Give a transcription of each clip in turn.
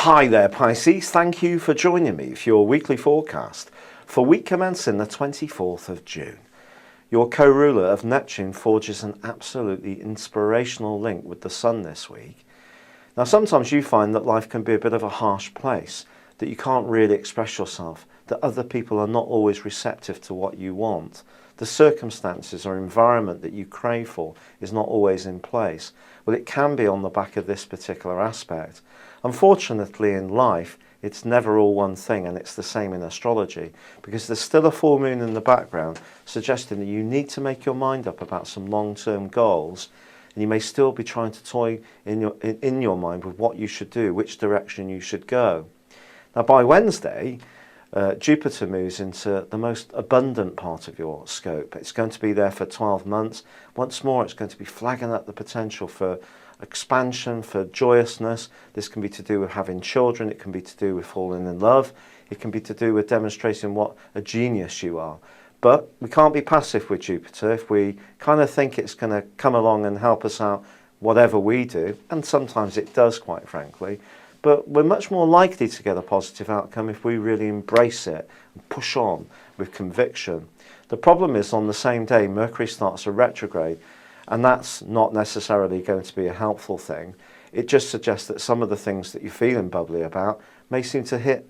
Hi there Pisces, thank you for joining me for your weekly forecast for week commencing the 24th of June. Your co-ruler of Neptune forges an absolutely inspirational link with the Sun this week. Now sometimes you find that life can be a bit of a harsh place, that you can't really express yourself, that other people are not always receptive to what you want. The circumstances or environment that you crave for is not always in place. Well, it can be on the back of this particular aspect. Unfortunately in life, it's never all one thing, and it's the same in astrology, because there's still a full moon in the background suggesting that you need to make your mind up about some long-term goals, and you may still be trying to toy in your mind with what you should do, which direction you should go. Now by Wednesday, Jupiter moves into the most abundant part of your scope. It's going to be there for 12 months. Once more, it's going to be flagging up the potential for expansion, for joyousness. This can be to do with having children. It can be to do with falling in love. It can be to do with demonstrating what a genius you are. But we can't be passive with Jupiter. If we kind of think it's going to come along and help us out, whatever we do, and sometimes it does, quite frankly, but we're much more likely to get a positive outcome if we really embrace it and push on with conviction. The problem is, on the same day, Mercury starts a retrograde, and that's not necessarily going to be a helpful thing. It just suggests that some of the things that you're feeling bubbly about may seem to hit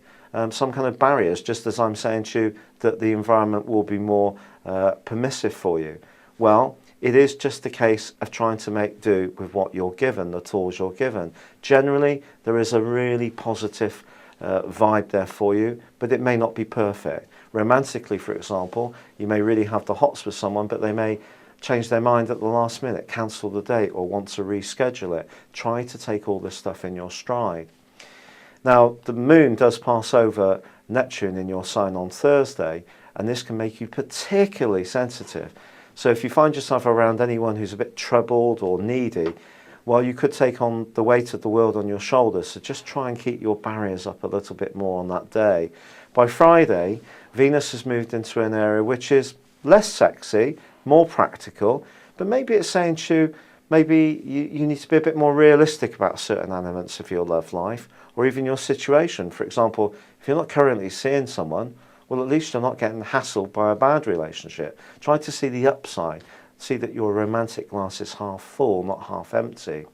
some kind of barriers, just as I'm saying to you that the environment will be more permissive for you. Well, it is just a case of trying to make do with what you're given, the tools you're given. Generally, there is a really positive vibe there for you, but it may not be perfect. Romantically, for example, you may really have the hots with someone, but they may change their mind at the last minute, cancel the date, or want to reschedule it. Try to take all this stuff in your stride. Now, the moon does pass over Neptune in your sign on Thursday, and this can make you particularly sensitive. So if you find yourself around anyone who's a bit troubled or needy, well, you could take on the weight of the world on your shoulders. So just try and keep your barriers up a little bit more on that day. By Friday, Venus has moved into an area which is less sexy, more practical, but maybe it's saying to you, maybe you need to be a bit more realistic about certain elements of your love life or even your situation. For example, if you're not currently seeing someone, well, at least you're not getting hassled by a bad relationship. Try to see the upside. See that your romantic glass is half full, not half empty.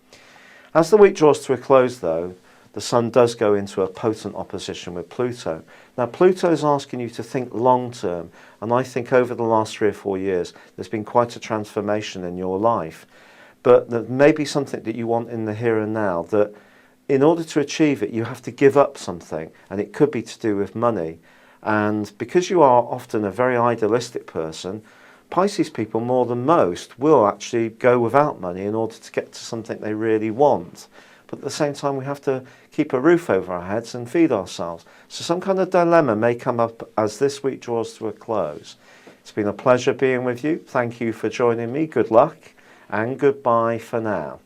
As the week draws to a close, though, the Sun does go into a potent opposition with Pluto. Now, Pluto is asking you to think long term, and I think over the last 3 or 4 years, there's been quite a transformation in your life. But there may be something that you want in the here and now that in order to achieve it, you have to give up something, and it could be to do with money. And because you are often a very idealistic person, Pisces people more than most will actually go without money in order to get to something they really want. But at the same time, we have to keep a roof over our heads and feed ourselves. So some kind of dilemma may come up as this week draws to a close. It's been a pleasure being with you. Thank you for joining me. Good luck and goodbye for now.